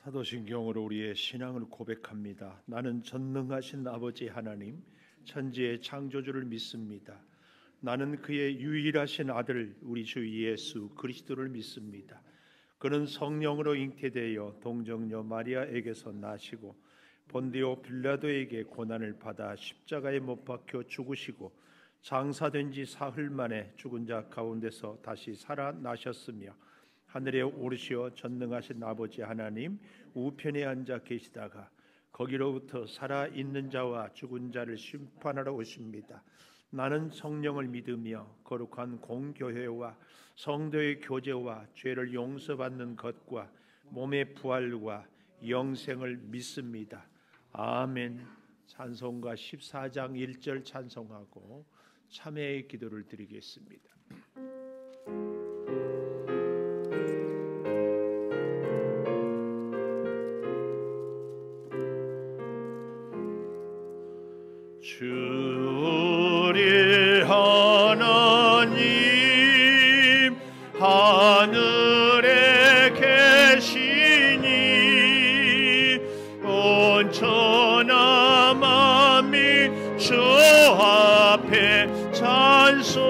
사도신경으로 우리의 신앙을 고백합니다. 나는 전능하신 아버지 하나님, 천지의 창조주를 믿습니다. 나는 그의 유일하신 아들 우리 주 예수 그리스도를 믿습니다. 그는 성령으로 잉태되어 동정녀 마리아에게서 나시고 본디오 빌라도에게 고난을 받아 십자가에 못 박혀 죽으시고 장사된 지 사흘 만에 죽은 자 가운데서 다시 살아나셨으며 하늘에 오르시어 전능하신 아버지 하나님 우편에 앉아 계시다가 거기로부터 살아있는 자와 죽은 자를 심판하러 오십니다. 나는 성령을 믿으며 거룩한 공교회와 성도의 교제와 죄를 용서받는 것과 몸의 부활과 영생을 믿습니다. 아멘. 찬송가 14장 1절 찬송하고 참회의 기도를 드리겠습니다. 주 우리 하나님 하늘에 계시니 온 천하 만민 주 앞에 찬송하네.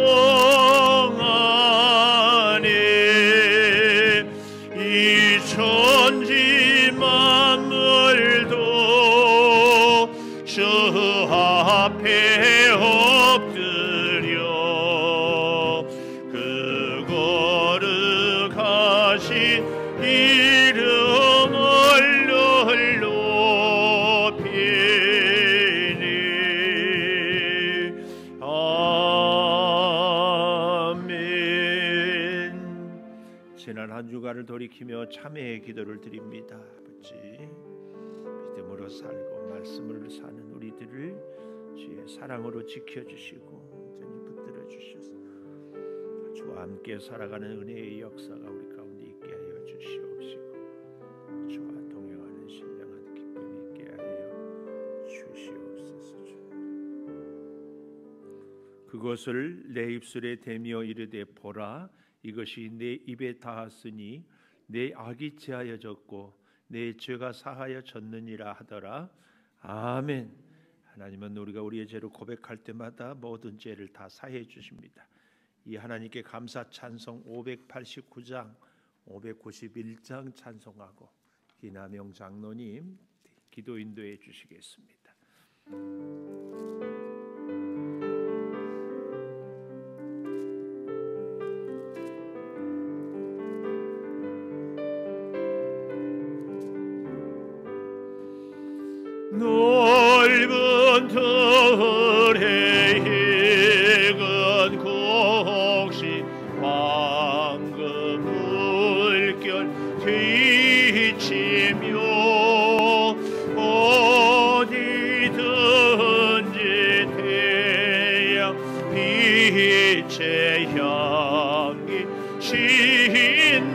이 천지 만물도 주 앞에 엎드려 그 거룩하신 이름을 높이니. 아멘. 지난 한 주간을 돌이키며 참회의 기도를 드립니다. 아버지, 믿음으로 살고 말씀을 사는 우리들을 주의 사랑으로 지켜주시고 온전히 붙들어 주셔서 주와 함께 살아가는 은혜의 역사가 우리 가운데 있게 하여 주시옵시고 주와 동행하는 신령한 기쁨이 있게 하여 주시옵소서. 그것을 내 입술에 대며 이르되 보라, 이것이 내 입에 닿았으니 내 악이 제하여졌고 내 죄가 사하여졌느니라 하더라. 아멘. 하나님은 우리가 우리의 죄를 고백할 때마다 모든 죄를 다 사해 주십니다. 이 하나님께 감사 찬송 589장 591장 찬송하고 기남영 장로님 기도 인도해 주시겠습니다. 넓은 들에 익은 곡식 황금 물결 뒤치며 어디든지 태양 빛의 향기 신동하도다.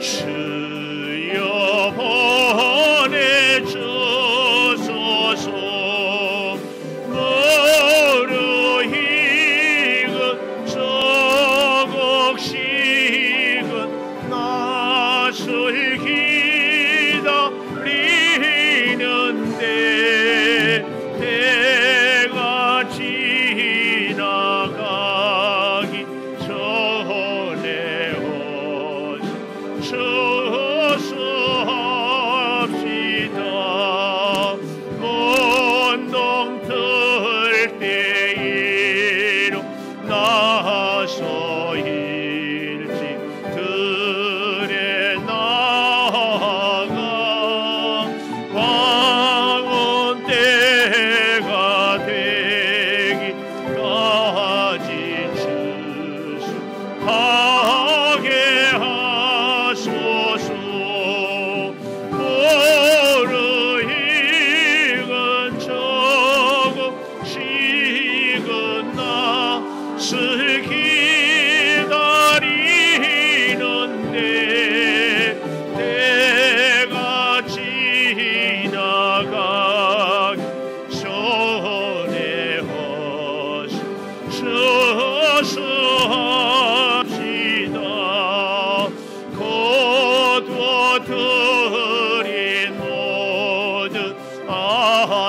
주여 보내주소서.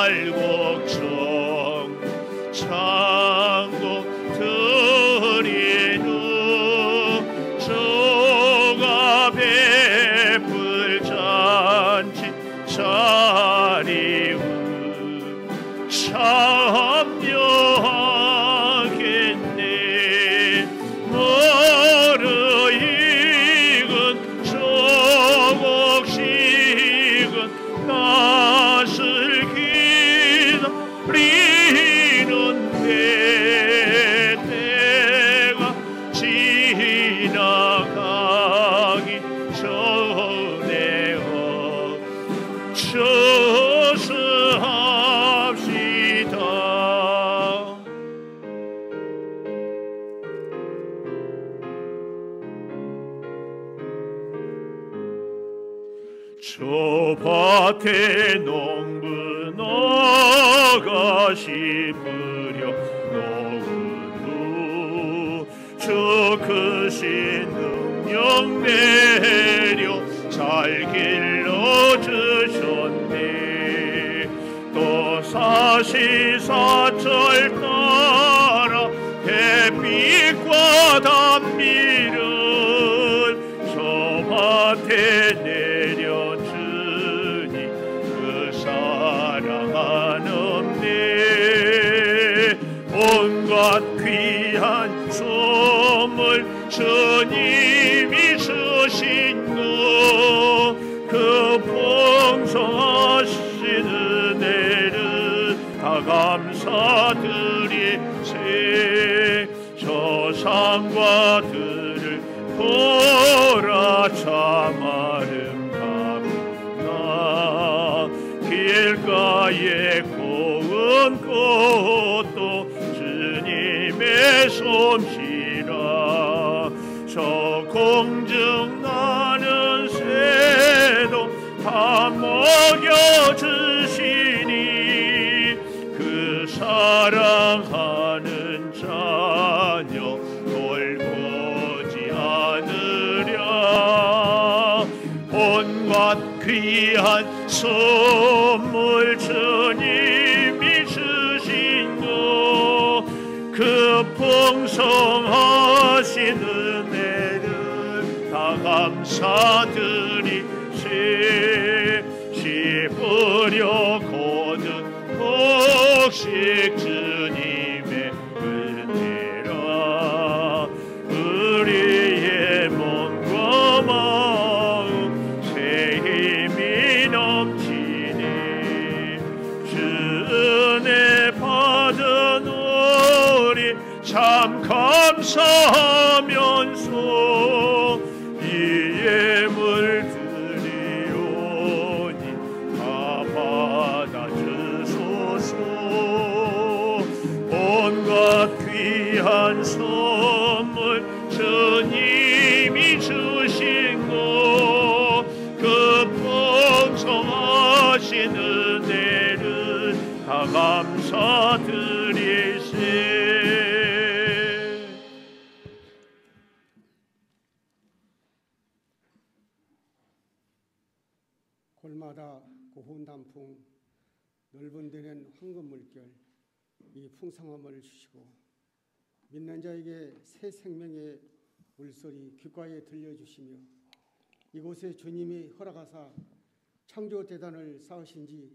말곡청 창곡 드리누 주가 베풀 잔치 차리우 참여하겠네 머르익은 조곡식은 낯을 기다리는데 때가 지나가기 전에 처스합시다. 저 밭에 농부 나가 싶으려 노으로 저 크신 능력 내려 잘 길러주셨네. 또 사시사철 따라 햇빛과 단비를 저 밭에 내려주니 그 사랑하는데 온갖 귀한 선물 주님이 주신 그 풍성하신 은혜를 다 감사드리세. 저 산과 들을 보라 참 아름답구나. 길가에 고운 꽃도 주님의 솜씨라. 저 공중 나는 새도 다 먹여주시니 그 사랑하는 자녀 돌보지 않으랴. 온갖 귀한 선물 주님이 주신 그 풍성하신 은혜를 다 감사드리세. 씹으려 거듭 곡식 주님의 은혜라. 우리의 몸과 마음 새 힘이 넘치네. 주 은혜 받은 우리 참 감사하면서 이 예물 드리오니 다 받아주소서. 온갖 귀한 선물 주님이 주신 그 풍성하신 은혜를 다 감사드리세. 골마다 고운 단풍, 넓은 데는 황금 물결, 이 풍성함을 주시고 믿는 자에게 새 생명의 물소리 귓가에 들려주시며 이곳에 주님이 허락하사 창조대단을 쌓으신 지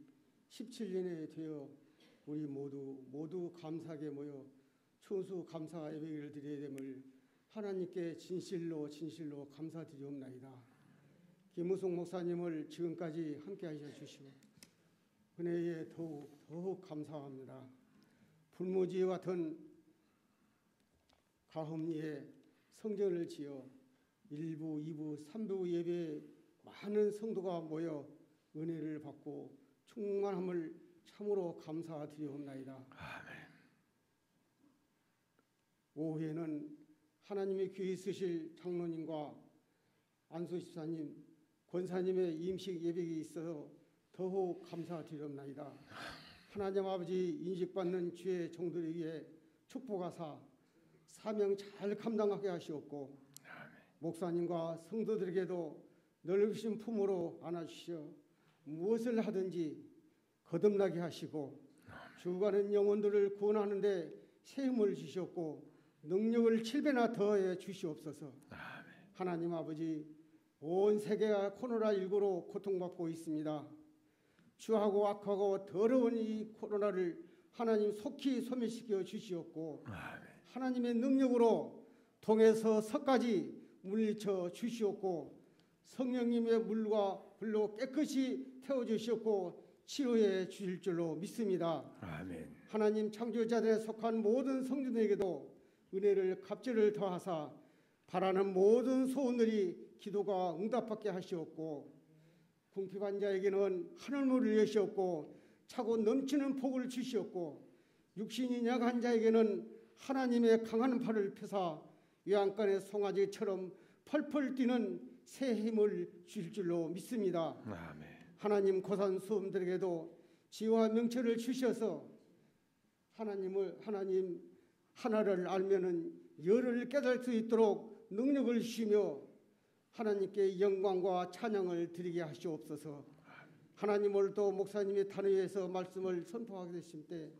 17년이 되어 우리 모두 감사하게 모여 추수감사 예배를 드려야 됨을 하나님께 진실로 감사드리옵나이다. 김우숙 목사님을 지금까지 함께 하셔 주시고 은혜에 더욱 감사합니다. 불무지와 같은 가흠리에 성전을 지어 1부, 2부, 3부 예배에 많은 성도가 모여 은혜를 받고 충만함을 참으로 감사드리옵나이다. 아멘. 오후에는 하나님의 귀히 쓰실 장로님과 안수집사님, 권사님의 임식 예배가 있어서 더욱 감사드리옵나이다. 하나님 아버지 인식받는 주의 종들에게 축복하사 사명 잘 감당하게 하시옵고 목사님과 성도들에게도 넓으신 품으로 안아주시어 무엇을 하든지 거듭나게 하시고 죽어가는 영혼들을 구원하는데 새 힘을 주셨고 능력을 7배나 더해 주시옵소서. 하나님 아버지, 온 세계가 코로나19로 고통받고 있습니다. 추하고 악하고 더러운 이 코로나를 하나님 속히 소멸시켜 주시옵고 하나님의 능력으로 동에서 서까지 물리쳐 주시옵고 성령님의 물과 불로 깨끗이 태워주시옵고 치료해 주실 줄로 믿습니다. 아멘. 하나님 창조자들에 속한 모든 성도들에게도 은혜를 갑절을 더하사 바라는 모든 소원들이 기도가 응답받게 하시옵고 궁핍한 자에게는 하늘문을 여시옵고 차고 넘치는 복을 주시옵고 육신이 약한 자에게는 하나님의 강한 팔을 펴사 외양간의 송아지처럼 펄펄 뛰는 새 힘을 주실 줄로 믿습니다. 아멘. 하나님 고산 수험들에게도 지혜와 명철을 주셔서 하나님 하나를 알면은 열을 깨달을 수 있도록 능력을 주시며 하나님께 영광과 찬양을 드리게 하시옵소서. 하나님 오늘도 목사님의 단위에서 말씀을 선포하게 되실 때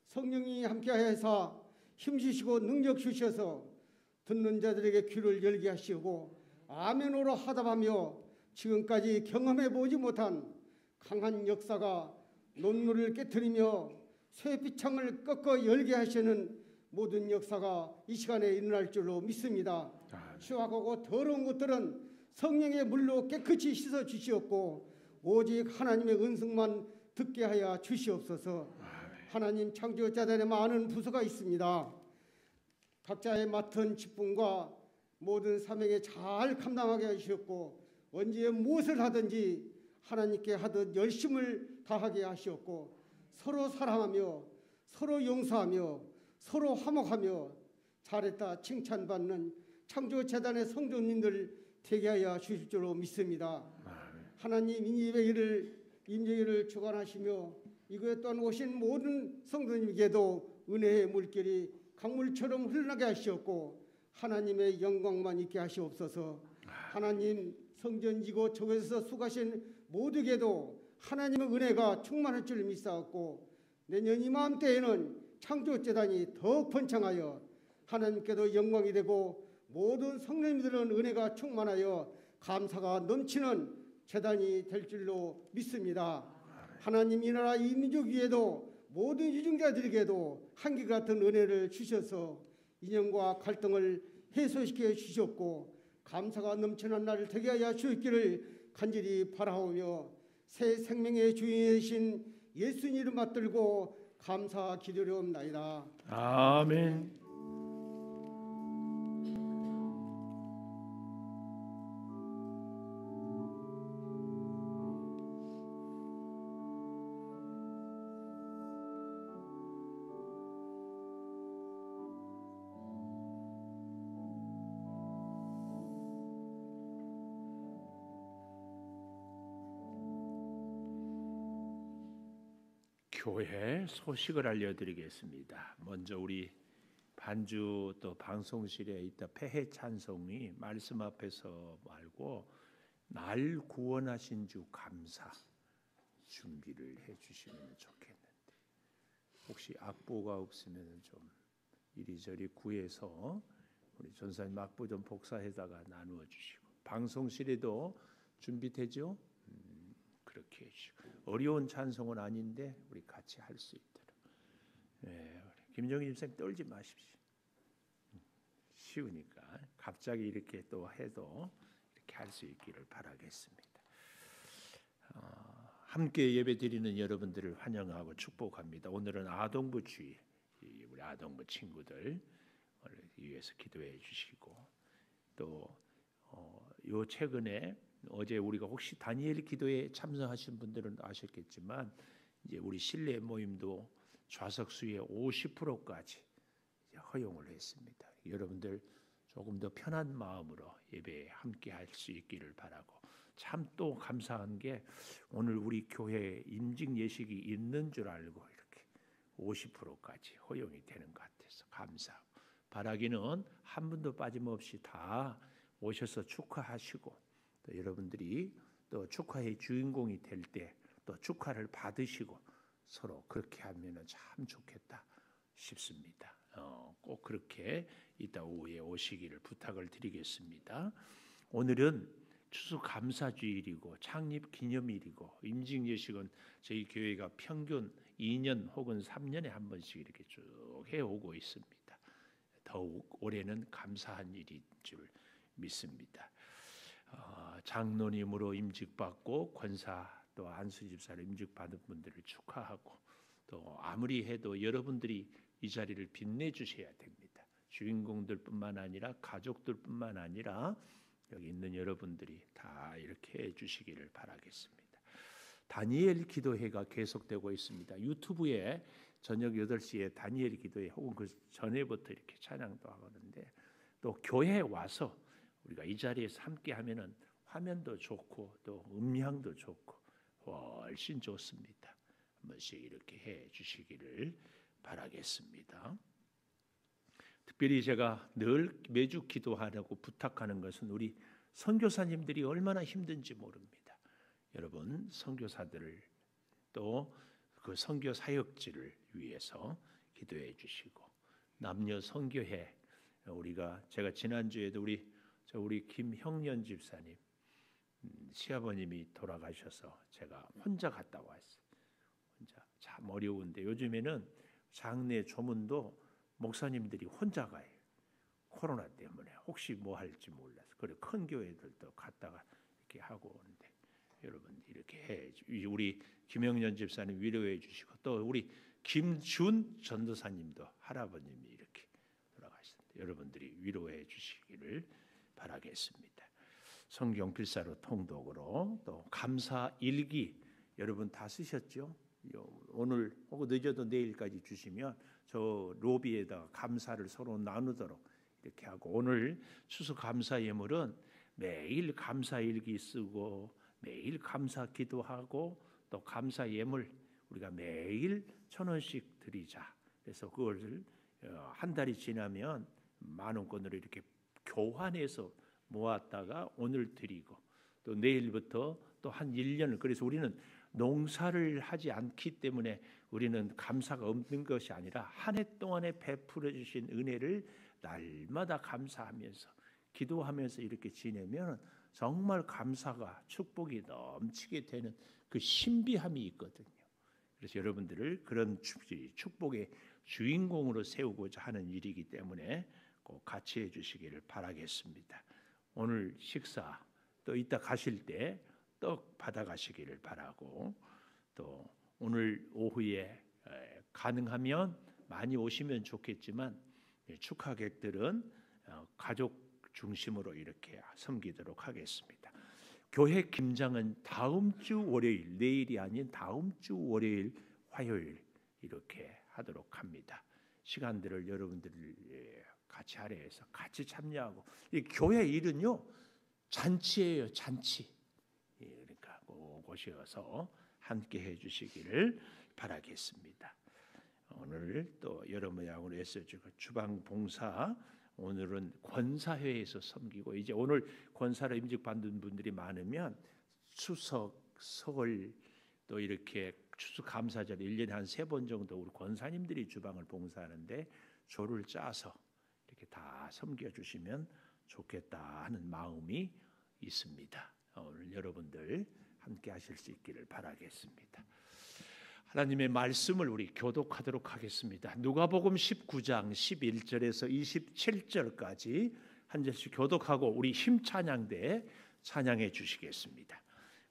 성령이 함께하여서 힘주시고 능력 주셔서 듣는 자들에게 귀를 열게 하시고 아멘으로 하답하며 지금까지 경험해 보지 못한 강한 역사가 논문을 깨뜨리며 쇠비창을 꺾어 열게 하시는 모든 역사가 이 시간에 일어날 줄로 믿습니다. 추악하고 더러운 것들은 성령의 물로 깨끗이 씻어 주시옵고 오직 하나님의 은총만 듣게 하여 주시옵소서. 하나님 창조자들의 많은 부서가 있습니다. 각자의 맡은 직분과 모든 사명에 잘 감당하게 하시옵고 언제 무엇을 하든지 하나님께 하듯 열심을 다하게 하시옵고 서로 사랑하며 서로 용서하며 서로 화목하며 잘했다 칭찬받는 창조재단의 성도님들 되게 하여 주실 줄로 믿습니다. 하나님 임재기를 주관하시며 이곳에 또한 오신 모든 성도님에게도 은혜의 물결이 강물처럼 흘러나게 하시옵고 하나님의 영광만 있게 하시옵소서. 하나님 성전지고 저곳에서 수고하신 모두에게도 하나님의 은혜가 충만할 줄 믿사옵고 내년 이맘때에는 창조재단이 더욱 번창하여 하나님께도 영광이 되고 모든 성도님들은 은혜가 충만하여 감사가 넘치는 재단이 될 줄로 믿습니다. 하나님 이 나라 이 민족 위에도 모든 유증자들에게도 한결같은 은혜를 주셔서 인연과 갈등을 해소시켜 주셨고 감사가 넘치는 날을 되게 하여 주시기를 간절히 바라오며 새 생명의 주인이신 예수님 이름 받들고 감사 기도려옵나이다. 아멘. 교회 소식을 알려드리겠습니다. 먼저 우리 반주 또 방송실에 있다 폐해 찬송이 말씀 앞에서 말고 날 구원하신 주 감사 준비를 해주시면 좋겠는데 혹시 악보가 없으면 좀 이리저리 구해서 우리 전사님 악보 좀 복사해다가 나누어 주시고 방송실에도 준비되죠? 그렇게 해주시고 어려운 찬송은 아닌데 우리 같이 할 수 있도록. 네, 김정희 집사님 떨지 마십시오. 쉬우니까 갑자기 이렇게 또 해도 이렇게 할 수 있기를 바라겠습니다. 함께 예배드리는 여러분들을 환영하고 축복합니다. 오늘은 아동부 주일, 우리 아동부 친구들 위해서 기도해 주시고 또 요 최근에 어제 우리가 혹시 다니엘 기도에 참석하신 분들은 아셨겠지만 이제 우리 실내 모임도 좌석 수의 50%까지 허용을 했습니다. 여러분들 조금 더 편한 마음으로 예배에 함께 할 수 있기를 바라고 참 또 감사한 게 오늘 우리 교회에 임직 예식이 있는 줄 알고 이렇게 50%까지 허용이 되는 것 같아서 감사하고 바라기는 한 분도 빠짐없이 다 오셔서 축하하시고 또 여러분들이 또 축하의 주인공이 될 때 또 축하를 받으시고 서로 그렇게 하면은 참 좋겠다 싶습니다. 꼭 그렇게 이따 오후에 오시기를 부탁을 드리겠습니다. 오늘은 추수감사주일이고 창립기념일이고 임직예식은 저희 교회가 평균 2년 혹은 3년에 한 번씩 이렇게 쭉 해오고 있습니다. 더욱 올해는 감사한 일인 줄 믿습니다. 장로님으로 임직받고 권사 또 안수집사로 임직받은 분들을 축하하고 또 아무리 해도 여러분들이 이 자리를 빛내주셔야 됩니다. 주인공들뿐만 아니라 가족들뿐만 아니라 여기 있는 여러분들이 다 이렇게 해주시기를 바라겠습니다. 다니엘 기도회가 계속되고 있습니다. 유튜브에 저녁 8시에 다니엘 기도회 혹은 그 전에부터 이렇게 찬양도 하는데 또 교회에 와서 우리가 이 자리에서 함께 하면은 화면도 좋고 또 음향도 좋고 훨씬 좋습니다. 한 번씩 이렇게 해 주시기를 바라겠습니다. 특별히 제가 늘 매주 기도하라고 부탁하는 것은 우리 선교사님들이 얼마나 힘든지 모릅니다. 여러분 선교사들을 또 그 선교 사역지를 위해서 기도해 주시고 남녀 선교회 제가 지난주에도 우리 김형년 집사님 시아버님이 돌아가셔서 제가 혼자 갔다 왔어요. 혼자 참 어려운데 요즘에는 장례 조문도 목사님들이 혼자 가요. 코로나 때문에 혹시 뭐 할지 몰라서 그래 큰 교회들도 갔다가 이렇게 하고 오는데 여러분 이렇게 해 우리 김영년 집사님 위로해 주시고 또 우리 김준 전도사님도 할아버님이 이렇게 돌아가셨는데 여러분들이 위로해 주시기를 바라겠습니다. 성경 필사로 통독으로 또 감사 일기 여러분 다 쓰셨죠? 오늘 혹은 늦어도 내일까지 주시면 저 로비에다가 감사를 서로 나누도록 이렇게 하고 오늘 추수 감사 예물은 매일 감사 일기 쓰고 매일 감사 기도하고 또 감사 예물 우리가 매일 1,000원씩 드리자. 그래서 그걸 한 달이 지나면 10,000원권으로 이렇게 교환해서 모았다가 오늘 드리고 또 내일부터 또 한 1년을 그래서 우리는 농사를 하지 않기 때문에 우리는 감사가 없는 것이 아니라 한 해 동안에 베풀어 주신 은혜를 날마다 감사하면서 기도하면서 이렇게 지내면 정말 감사가 축복이 넘치게 되는 그 신비함이 있거든요. 그래서 여러분들을 그런 축복의 주인공으로 세우고자 하는 일이기 때문에 꼭 같이 해주시기를 바라겠습니다. 오늘 식사 또 이따 가실 때 떡 받아가시기를 바라고 또 오늘 오후에 가능하면 많이 오시면 좋겠지만 축하객들은 가족 중심으로 이렇게 섬기도록 하겠습니다. 교회 김장은 다음 주 월요일 내일이 아닌 다음 주 월요일 화요일 이렇게 하도록 합니다. 시간들을 여러분들 같이 할애해서 같이 참여하고 이 교회 일은요 잔치예요 잔치. 그러니까 꼭 오셔서 함께 해주시기를 바라겠습니다. 오늘 또 여러 모양으로 애써주고 주방 봉사 오늘은 권사회에서 섬기고 이제 오늘 권사로 임직받는 분들이 많으면 추석, 설 또 이렇게 추수감사절 1년에 한 3번 정도 우리 권사님들이 주방을 봉사하는데 조를 짜서 이렇게 다 섬겨주시면 좋겠다 하는 마음이 있습니다. 오늘 여러분들 함께 하실 수 있기를 바라겠습니다. 하나님의 말씀을 우리 교독하도록 하겠습니다. 누가복음 19장 11절에서 27절까지 한 절씩 교독하고 우리 힘찬양대 찬양해 주시겠습니다.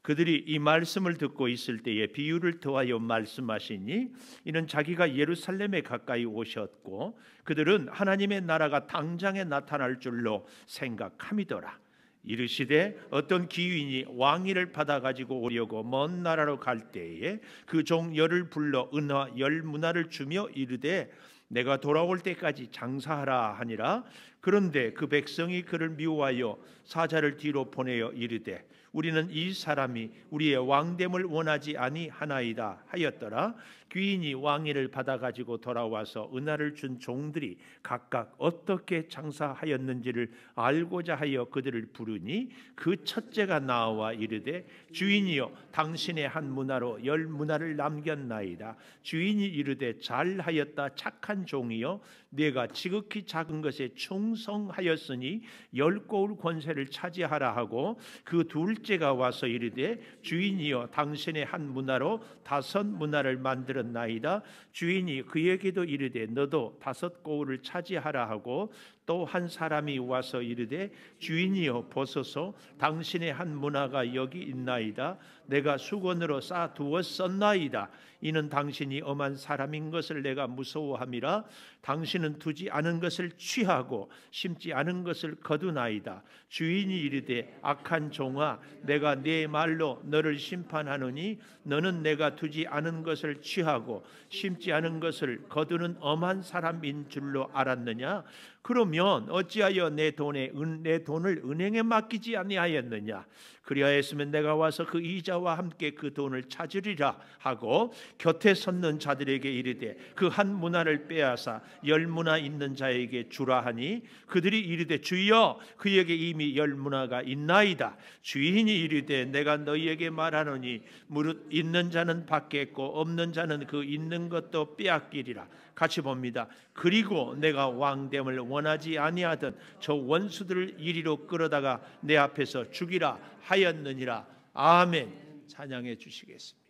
그들이 이 말씀을 듣고 있을 때에 비유를 더하여 말씀하시니 이는 자기가 예루살렘에 가까이 오셨고 그들은 하나님의 나라가 당장에 나타날 줄로 생각함이더라. 이르시되 어떤 기인이 왕위를 받아 가지고 오려고 먼 나라로 갈 때에 그 종 열을 불러 은화 10문화를 주며 이르되 내가 돌아올 때까지 장사하라 하니라. 그런데 그 백성이 그를 미워하여 사자를 뒤로 보내어 이르되 우리는 이 사람이 우리의 왕됨을 원하지 아니하나이다 하였더라. 귀인이 왕위를 받아 가지고 돌아와서 은하를 준 종들이 각각 어떻게 장사하였는지를 알고자 하여 그들을 부르니 그 첫째가 나와 이르되 주인이여 당신의 한 문화로 10문화를 남겼나이다. 주인이 이르되 잘하였다 착한 종이여 네가 지극히 작은 것에 충성하였으니 10고울 권세를 차지하라 하고 그 둘째가 와서 이르되 주인이여 당신의 한 문화로 5문화를 만들었나이다. 주인이 그에게도 이르되 너도 5고울을 차지하라 하고 또 한 사람이 와서 이르되 주인이여 보소서 당신의 한 문화가 여기 있나이다. 내가 수건으로 싸두었었나이다. 이는 당신이 엄한 사람인 것을 내가 무서워함이라. 당신은 두지 않은 것을 취하고 심지 않은 것을 거두나이다. 주인이 이르되 악한 종아 내가 네 말로 너를 심판하노니 너는 내가 두지 않은 것을 취하고 심지 않은 것을 거두는 엄한 사람인 줄로 알았느냐? 그러면 어찌하여 내 돈을 은행에 맡기지 아니하였느냐? 그리하였으면 내가 와서 그 이자와 함께 그 돈을 찾으리라 하고 곁에 섰는 자들에게 이르되 그 한 문화를 빼앗아 10문화 있는 자에게 주라 하니 그들이 이르되 주여 그에게 이미 10문화가 있나이다. 주인이 이르되 내가 너희에게 말하노니 무릇 있는 자는 받겠고 없는 자는 그 있는 것도 빼앗기리라. 같이 봅니다. 그리고 내가 왕됨을 원하지 아니하던 저 원수들을 이리로 끌어다가 내 앞에서 죽이라 하였느니라. 아멘. 찬양해 주시겠습니다.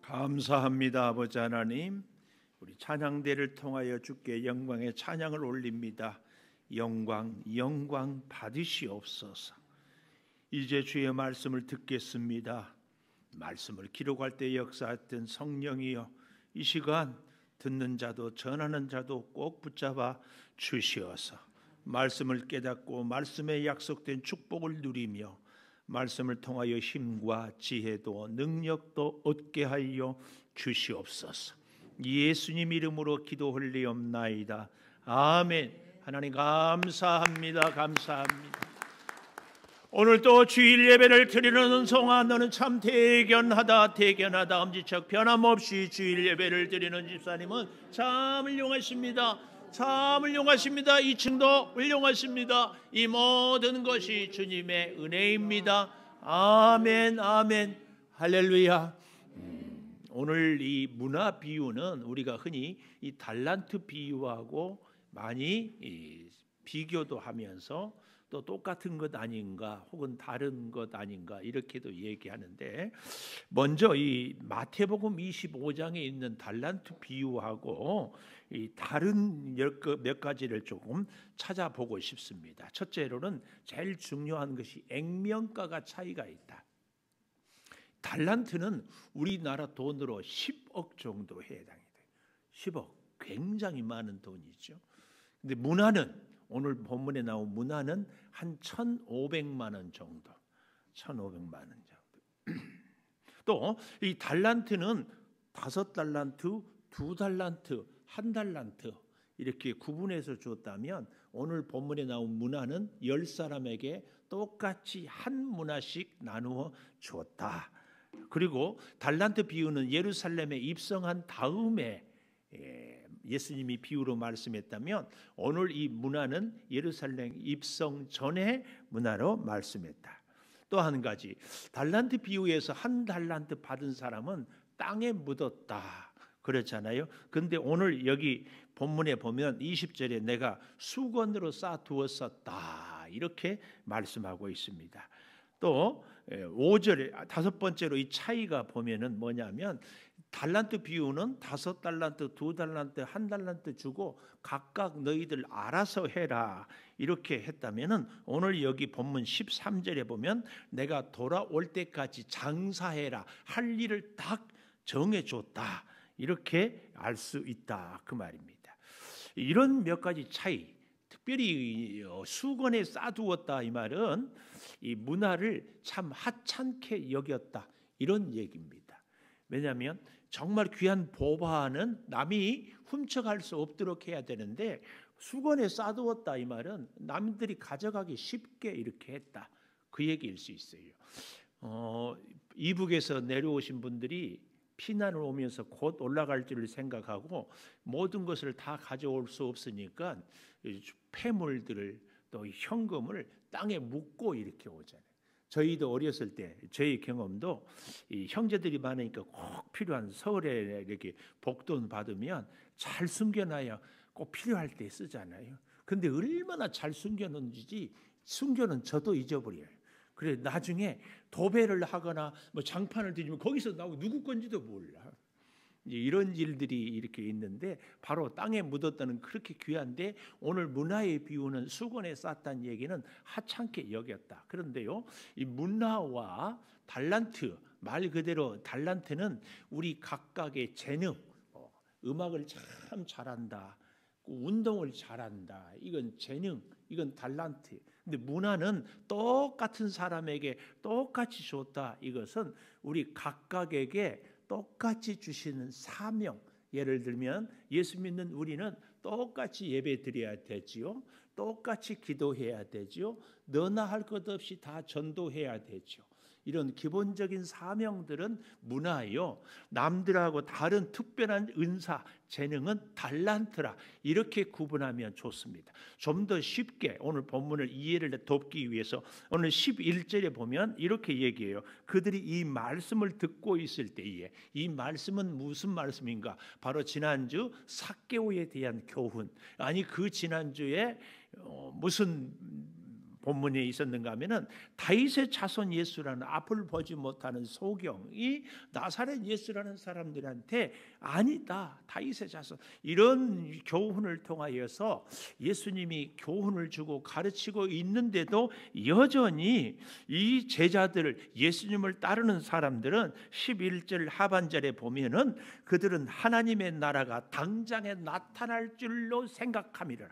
감사합니다. 아버지 하나님, 우리 찬양대를 통하여 주께 영광의 찬양을 올립니다. 영광 받으시옵소서. 이제 주의 말씀을 듣겠습니다. 말씀을 기록할 때 역사했던 성령이여, 이 시간 듣는 자도 전하는 자도 꼭 붙잡아 주시어서 말씀을 깨닫고 말씀에 약속된 축복을 누리며 말씀을 통하여 힘과 지혜도 능력도 얻게 하여 주시옵소서. 예수님 이름으로 기도하리옵나이다. 아멘. 하나님 감사합니다. 오늘 또 주일 예배를 드리는 은송아, 너는 참 대견하다. 엄지척 변함없이 주일 예배를 드리는 집사님은 참 훌륭하십니다. 이 층도 훌륭하십니다. 이 모든 것이 주님의 은혜입니다. 아멘. 할렐루야. 오늘 이 문화 비유는 우리가 흔히 이 달란트 비유하고 많이 비교도 하면서 또 똑같은 것 아닌가 혹은 다른 것 아닌가 이렇게도 얘기하는데, 먼저 이 마태복음 25장에 있는 달란트 비유하고 이 다른 몇 가지를 조금 찾아보고 싶습니다. 첫째로는 제일 중요한 것이 액면가가 차이가 있다. 달란트는 우리나라 돈으로 10억 정도 해당이 돼요. 10억, 굉장히 많은 돈이죠. 근데 문화는, 오늘 본문에 나온 문화는 한 1,500만 원 정도. 1,500만 원 정도. 또 이 달란트는 5달란트, 2달란트, 1달란트 이렇게 구분해서 줬다면, 오늘 본문에 나온 문화는 10사람에게 똑같이 한 문화씩 나누어 줬다. 그리고 달란트 비유는 예루살렘에 입성한 다음에 예수님이 비유로 말씀했다면, 오늘 이 문화는 예루살렘 입성 전의 문화로 말씀했다. 또 한 가지, 달란트 비유에서 1달란트 받은 사람은 땅에 묻었다 그렇잖아요. 근데 오늘 여기 본문에 보면 20절에 내가 수건으로 쌓아두었었다 이렇게 말씀하고 있습니다. 또 5절에 다섯 번째로 이 차이가 보면은 뭐냐면, 달란트 비유는 5달란트, 2달란트, 1달란트 주고 각각 너희들 알아서 해라 이렇게 했다면은, 오늘 여기 본문 13절에 보면 내가 돌아올 때까지 장사해라, 할 일을 딱 정해줬다 이렇게 알 수 있다 그 말입니다. 이런 몇 가지 차이, 특별히 수건에 싸두었다 이 말은 이 문화를 참 하찮게 여겼다 이런 얘기입니다. 왜냐하면 정말 귀한 보화는 남이 훔쳐갈 수 없도록 해야 되는데, 수건에 싸두었다 이 말은 남들이 가져가기 쉽게 이렇게 했다 그 얘기일 수 있어요. 이북에서 내려오신 분들이 피난을 오면서 곧 올라갈 줄을 생각하고 모든 것을 다 가져올 수 없으니까 폐물들을 또 현금을 땅에 묻고 이렇게 오잖아요. 저희도 어렸을 때 저희 경험도 이 형제들이 많으니까 꼭 필요한, 서울에 이렇게 복돈 받으면 잘 숨겨놔야 꼭 필요할 때 쓰잖아요. 근데 얼마나 잘 숨겨놓는지 숨겨는 저도 잊어버려요. 그래 나중에 도배를 하거나 뭐 장판을 뒤지면 거기서 나오고 누구 건지도 몰라. 이제 이런 일들이 이렇게 있는데, 바로 땅에 묻었다는 그렇게 귀한데, 오늘 문화의 비유는 수건에 쌌다는 얘기는 하찮게 여겼다. 그런데요, 이 문화와 달란트, 말 그대로 달란트는 우리 각각의 재능, 음악을 참 잘한다, 운동을 잘한다, 이건 재능, 이건 달란트. 근데 문화는 똑같은 사람에게 똑같이 줬다. 이것은 우리 각각에게 똑같이 주시는 사명. 예를 들면 예수 믿는 우리는 똑같이 예배 드려야 되지요. 똑같이 기도해야 되지요. 너나 할 것 없이 다 전도해야 되죠. 이런 기본적인 사명들은 문화요. 남들하고 다른 특별한 은사, 재능은 달란트라. 이렇게 구분하면 좋습니다. 좀 더 쉽게 오늘 본문을 이해를 돕기 위해서 오늘 11절에 보면 이렇게 얘기해요. 그들이 이 말씀을 듣고 있을 때에, 이 말씀은 무슨 말씀인가? 바로 지난주 삭개오에 대한 교훈. 아니 그 지난주에 무슨 본문에 있었는가 하면은 다윗의 자손 예수라는 앞을 보지 못하는 소경이 나사렛 예수라는 사람들한테 아니다, 다윗의 자손, 이런 교훈을 통하여서 예수님이 교훈을 주고 가르치고 있는데도 여전히 이 제자들, 예수님을 따르는 사람들은 11절 하반절에 보면은 그들은 하나님의 나라가 당장에 나타날 줄로 생각함이라.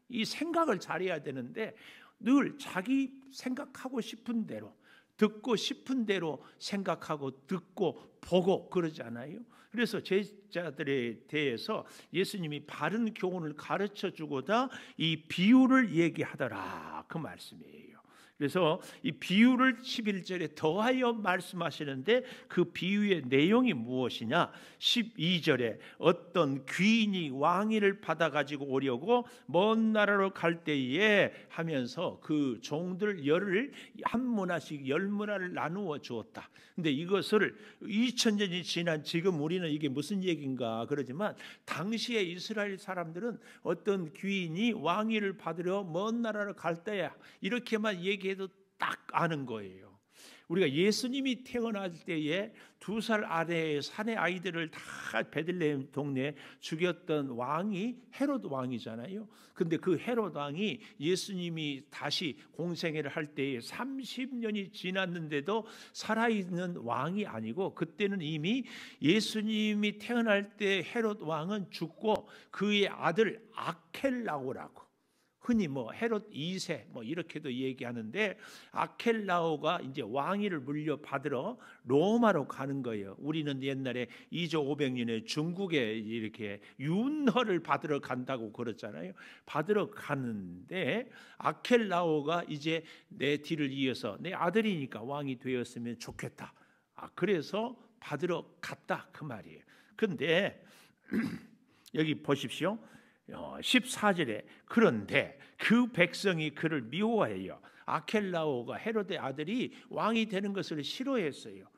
이 생각을 잘해야 되는데 늘 자기 생각하고 싶은 대로, 듣고 싶은 대로 생각하고 듣고 보고 그러지 않아요? 그래서 제자들에 대해서 예수님이 바른 교훈을 가르쳐 주고자 이 비유를 얘기하더라, 그 말씀이에요. 그래서 이 비유를 11절에 더하여 말씀하시는데 그 비유의 내용이 무엇이냐? 12절에 어떤 귀인이 왕위를 받아가지고 오려고 먼 나라로 갈 때에 하면서 그 종들 열을 한 문화씩 10문화를 나누어 주었다. 근데 이것을 2000년이 지난 지금 우리는 이게 무슨 얘기인가 그러지만, 당시에 이스라엘 사람들은 어떤 귀인이 왕위를 받으려 먼 나라로 갈 때야 이렇게만 얘기해도 딱 아는 거예요. 우리가 예수님이 태어날 때에 2살 아래의 사내 아이들을 다 베들레헴 동네에 죽였던 왕이 헤롯 왕이잖아요. 근데 그 헤롯 왕이 예수님이 다시 공생애를 할 때에 30년이 지났는데도 살아있는 왕이 아니고, 그때는 이미 예수님이 태어날 때 헤롯 왕은 죽고 그의 아들 아켈라오라고, 흔히 헤롯 2세 이렇게도 얘기하는데, 아켈라오가 이제 왕위를 물려받으러 로마로 가는 거예요. 우리는 옛날에 2조 500년에 중국에 이렇게 윤허를 받으러 간다고 그랬잖아요. 받으러 가는데 아켈라오가 이제 내 뒤를 이어서 내 아들이니까 왕이 되었으면 좋겠다. 그래서 받으러 갔다, 그 말이에요. 근데 여기 보십시오. 14절에 그런데 그 백성이 그를 미워해요. 아켈라오가 헤롯의 아들이 왕이 되는 것을 싫어했어요.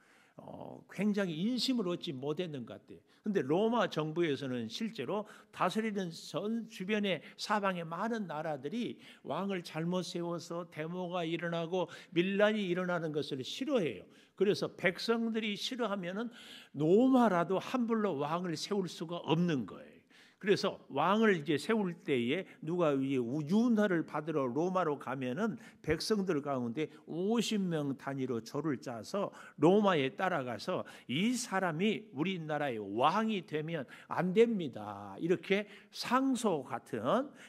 굉장히 인심을 얻지 못했는 것 같아요. 그런데 로마 정부에서는 실제로 다스리는 전 주변의 사방의 많은 나라들이 왕을 잘못 세워서 데모가 일어나고 밀란이 일어나는 것을 싫어해요. 그래서 백성들이 싫어하면은 로마라도 함부로 왕을 세울 수가 없는 거예요. 그래서 왕을 이제 세울 때에 누가 윤허를 받으러 로마로 가면은 백성들 가운데 50명 단위로 조를 짜서 로마에 따라가서 이 사람이 우리나라의 왕이 되면 안 됩니다, 이렇게 상소 같은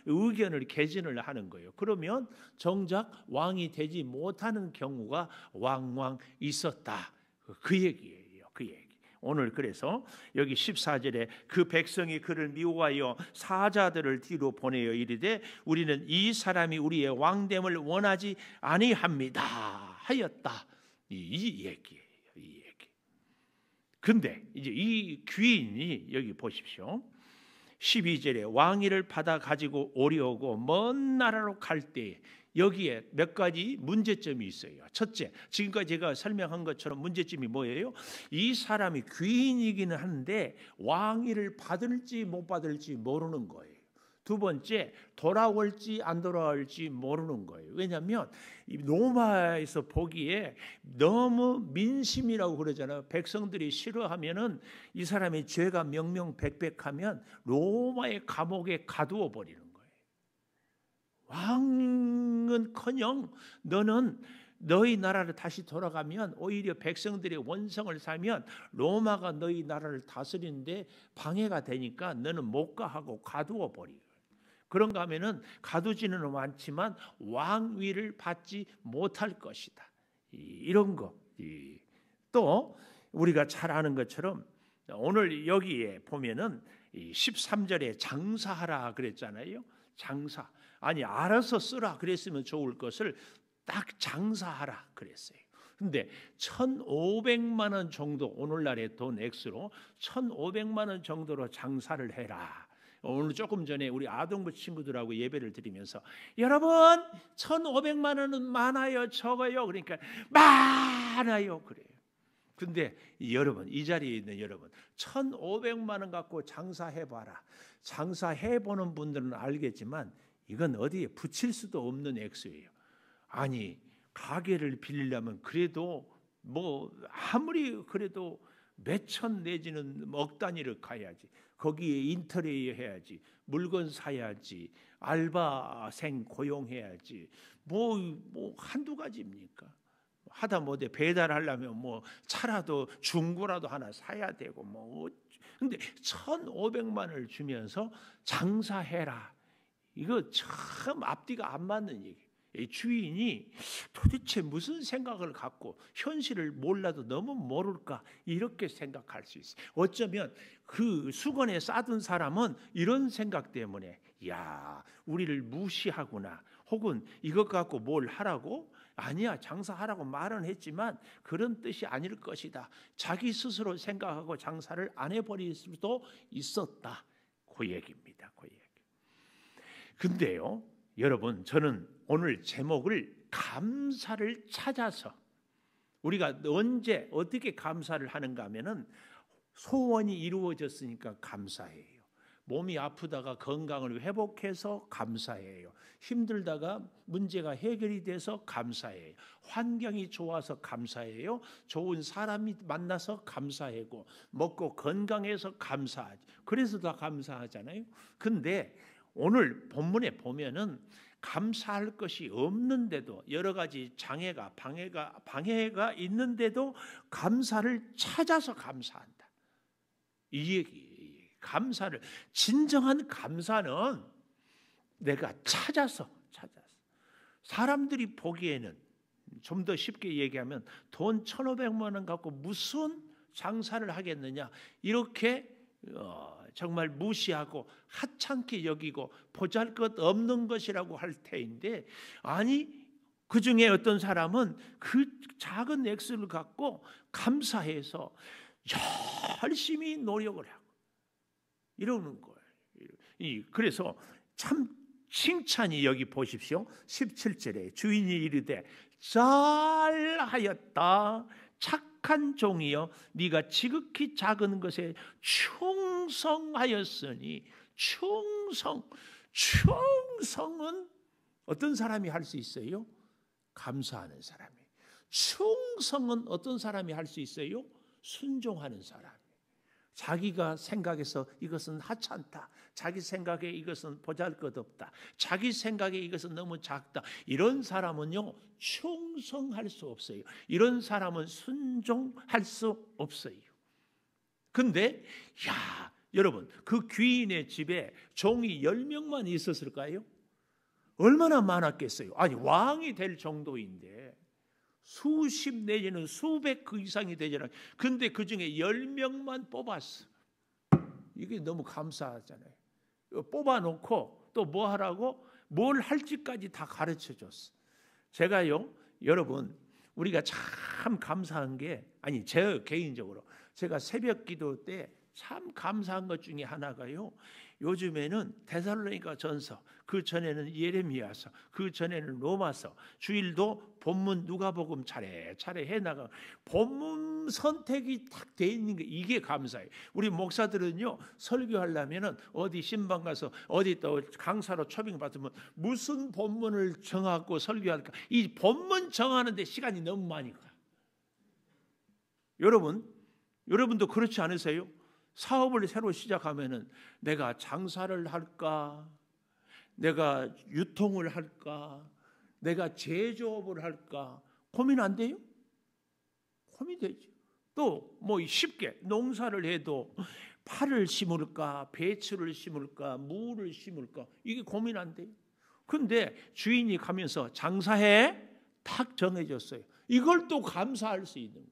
의견을 개진을 하는 거예요. 그러면 정작 왕이 되지 못하는 경우가 왕왕 있었다, 그 얘기예요. 그 얘기. 오늘 그래서 여기 14절에 그 백성이 그를 미워하여 사자들을 뒤로 보내어 이르되 우리는 이 사람이 우리의 왕됨을 원하지 아니합니다 하였다. 이 얘기예요. 이 얘기. 근데 이제 이 귀인이 여기 보십시오. 12절에 왕위를 받아 가지고 오려고 먼 나라로 갈 때 여기에 몇 가지 문제점이 있어요. 첫째, 지금까지 제가 설명한 것처럼 문제점이 뭐예요? 이 사람이 귀인이기는 한데 왕위를 받을지 못 받을지 모르는 거예요. 두 번째, 돌아올지 안 돌아올지 모르는 거예요. 왜냐하면 로마에서 보기에 너무 민심이라고 그러잖아요. 백성들이 싫어하면은 이 사람의 죄가 명명백백하면 로마의 감옥에 가두어 버리는 거예요. 왕은커녕 너는 너희 나라를 다시 돌아가면 오히려 백성들의 원성을 살면 로마가 너희 나라를 다스리는데 방해가 되니까 너는 못 가 하고 가두어 버리고, 그런가 하면은 가두지는 않지만 왕위를 받지 못할 것이다. 이런 거. 또 우리가 잘 아는 것처럼 오늘 여기에 보면은 13절에 장사하라 그랬잖아요. 장사. 아니 알아서 쓰라 그랬으면 좋을 것을 딱 장사하라 그랬어요. 근데 1,500만 원 정도, 오늘날의 돈 액수로 1,500만 원 정도로 장사를 해라. 오늘 조금 전에 우리 아동부 친구들하고 예배를 드리면서 여러분 1,500만 원은 많아요 적어요? 그러니까 많아요 그래요. 근데 여러분, 이 자리에 있는 여러분, 1,500만 원 갖고 장사해봐라. 장사해보는 분들은 알겠지만 이건 어디에 붙일 수도 없는 액수예요. 아니 가게를 빌리려면 그래도 뭐 아무리 그래도 몇천 내지는 억 단위를 가야지. 거기에 인테리어 해야지. 물건 사야지. 알바생 고용해야지. 뭐 한두 가지입니까? 하다 못해 배달하려면 뭐 차라도 중고라도 하나 사야 되고 뭐. 근데 1,500만을 주면서 장사해라. 이거 참 앞뒤가 안 맞는 얘기. 주인이 도대체 무슨 생각을 갖고 현실을 몰라도 너무 모를까 이렇게 생각할 수 있어요. 어쩌면 그 수건에 싸둔 사람은 이런 생각 때문에 야 우리를 무시하구나 혹은 이것 갖고 뭘 하라고? 아니야 장사하라고 말은 했지만 그런 뜻이 아닐 것이다. 자기 스스로 생각하고 장사를 안 해버릴 수도 있었다. 그 얘기입니다. 그 얘기. 근데요 여러분 저는 오늘 제목을 감사를 찾아서 우리가 언제 어떻게 감사를 하는가 하면은 소원이 이루어졌으니까 감사해요. 몸이 아프다가 건강을 회복해서 감사해요. 힘들다가 문제가 해결이 돼서 감사해요. 환경이 좋아서 감사해요. 좋은 사람이 만나서 감사하고 먹고 건강해서 방해서 그래서 다 감사하잖아요. 근데 오늘 본문에 보면은 감사할 것이 없는데도 여러 가지 방해가 있는데도 감사를 찾아서 감사한다. 이 얘기. 감사를 진정한 감사는 내가 찾아서 사람들이 보기에는 좀 더 쉽게 얘기하면 돈 1,500만 원 갖고 무슨 장사를 하겠느냐 이렇게 정말 무시하고 하찮게 여기고 보잘것없는 것이라고 할 테인데 아니 그중에 어떤 사람은 그 작은 액수를 갖고 감사해서 열심히 노력을 하고 이러는 거예요. 그래서 참 칭찬이 여기 보십시오. 17절에 주인이 이르되 잘하였다 착한 종이여 네가 지극히 작은 것에 충성하였으니 충성은 어떤 사람이 할 수 있어요? 감사하는 사람이. 충성은 어떤 사람이 할 수 있어요? 순종하는 사람이. 자기가 생각해서 이것은 하찮다. 자기 생각에 이것은 보잘것없다. 자기 생각에 이것은 너무 작다. 이런 사람은요 충성할 수 없어요. 이런 사람은 순종할 수 없어요. 근데 여러분 그 귀인의 집에 종이 10명만 있었을까요? 얼마나 많았겠어요? 아니 왕이 될 정도인데 수십 내지는 수백 그 이상이 되잖아요. 근데 그 중에 10명만 뽑았어. 이게 너무 감사하잖아요. 뽑아놓고 또 뭐 하라고? 뭘 할지까지 다 가르쳐줬어. 제가요 여러분 우리가 참 감사한 게 아니 제 개인적으로 제가 새벽 기도 때 참 감사한 것 중에 하나가요. 요즘에는 데살로니가 전서, 그 전에는 예레미야서, 그 전에는 로마서, 주일도 본문 누가복음 차례 해나가 본문 선택이 딱 돼 있는 게 이게 감사해요. 우리 목사들은요 설교하려면은 어디 신방 가서 어디 또 강사로 초빙 받으면 무슨 본문을 정하고 설교할까? 이 본문 정하는데 시간이 너무 많이 가. 여러분도 그렇지 않으세요? 사업을 새로 시작하면은 내가 장사를 할까? 내가 유통을 할까? 내가 제조업을 할까? 고민 안 돼요? 고민되죠. 또 뭐 쉽게 농사를 해도 파를 심을까? 배추를 심을까? 무를 심을까? 이게 고민 안 돼요. 근데 주인이 가면서 장사해 탁 정해졌어요. 이걸 또 감사할 수 있는 거예요.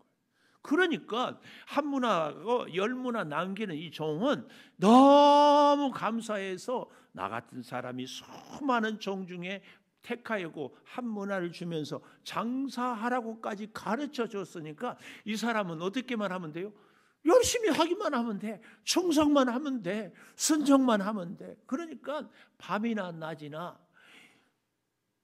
그러니까 한 문화고 10문화 남기는 이 종은 너무 감사해서 나 같은 사람이 수많은 종 중에 택하여고 한 문화를 주면서 장사하라고까지 가르쳐 줬으니까 이 사람은 어떻게만 하면 돼요? 열심히 하기만 하면 돼. 충성만 하면 돼. 순종만 하면 돼. 그러니까 밤이나 낮이나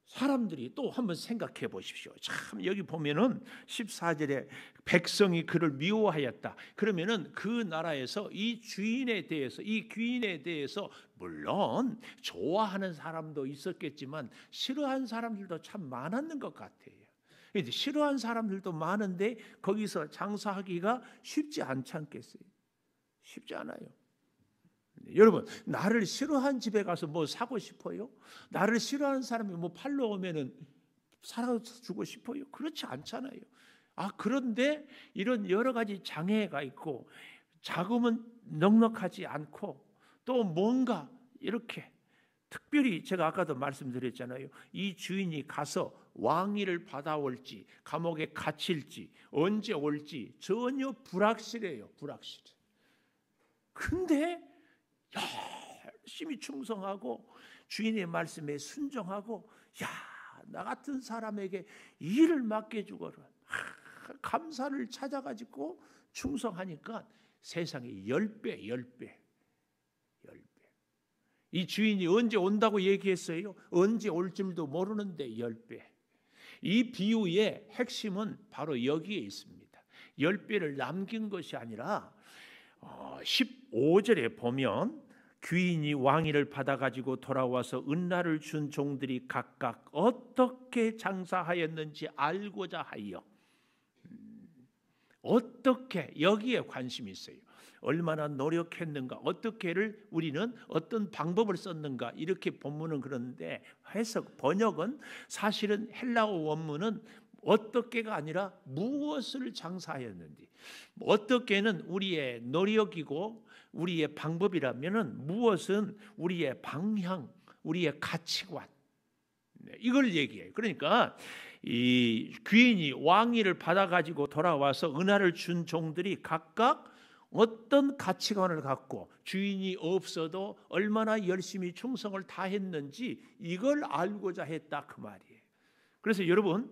사람들이 또 한번 생각해 보십시오. 참 여기 보면은 14절에 백성이 그를 미워하였다. 그러면은 그 나라에서 이 주인에 대해서, 이 귀인에 대해서 물론 좋아하는 사람도 있었겠지만 싫어하는 사람들도 참 많았는 것 같아요. 이제 싫어하는 사람들도 많은데 거기서 장사하기가 쉽지 않지 않겠어요? 쉽지 않아요. 여러분, 나를 싫어하는 집에 가서 뭐 사고 싶어요? 나를 싫어하는 사람이 뭐 팔러 오면은 살아주고 싶어요? 그렇지 않잖아요. 그런데 이런 여러 가지 장애가 있고 자금은 넉넉하지 않고 또 뭔가 이렇게 특별히 제가 아까도 말씀드렸잖아요. 이 주인이 가서 왕위를 받아올지 감옥에 갇힐지 언제 올지 전혀 불확실해요. 불확실해. 근데 열심히 충성하고 주인의 말씀에 순종하고 나 같은 사람에게 일을 맡겨주거라. 감사를 찾아가지고 충성하니까 세상에 10배. 이 주인이 언제 온다고 얘기했어요? 언제 올 줄도 모르는데 10배. 이 비유의 핵심은 바로 여기에 있습니다. 10배를 남긴 것이 아니라 15절에 보면 귀인이 왕위를 받아가지고 돌아와서 은나를 준 종들이 각각 어떻게 장사하였는지 알고자 하여 어떻게 여기에 관심이 있어요. 얼마나 노력했는가, 어떻게를 우리는 어떤 방법을 썼는가 이렇게 본문은 그런데 해석 번역은 사실은 헬라어 원문은 어떻게가 아니라 무엇을 장사하였는지, 어떻게는 우리의 노력이고 우리의 방법이라면은 무엇은 우리의 방향, 우리의 가치관 이걸 얘기해요. 그러니까 이 귀인이 왕위를 받아가지고 돌아와서 은하를 준 종들이 각각 어떤 가치관을 갖고 주인이 없어도 얼마나 열심히 충성을 다했는지 이걸 알고자 했다 그 말이에요. 그래서 여러분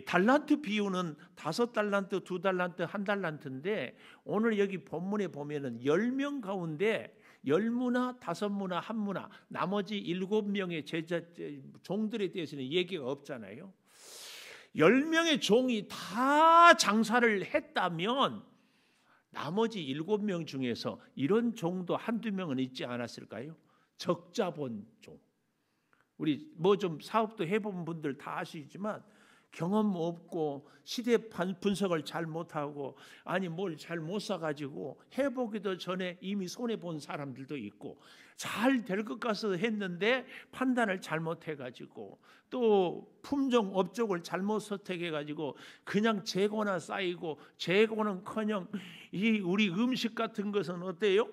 달란트 비유는 5달란트, 2달란트, 1달란트인데 오늘 여기 본문에 보면은 10명 가운데 10무나 5무나 1무나 나머지 7명의 제자 종들에 대해서는 얘기가 없잖아요. 10명의 종이 다 장사를 했다면 나머지 7명 중에서 이런 종도 한두 명은 있지 않았을까요? 적자본 종. 우리 뭐 좀 사업도 해본 분들 다 아시지만 경험 없고 시대 분석을 잘 못하고 아니 뭘 잘 못 사가지고 해보기도 전에 이미 손해본 사람들도 있고 잘 될 것 같아서 했는데 판단을 잘못해가지고 또 품종 업종을 잘못 선택해가지고 그냥 재고나 쌓이고 재고는커녕 이 우리 음식 같은 것은 어때요?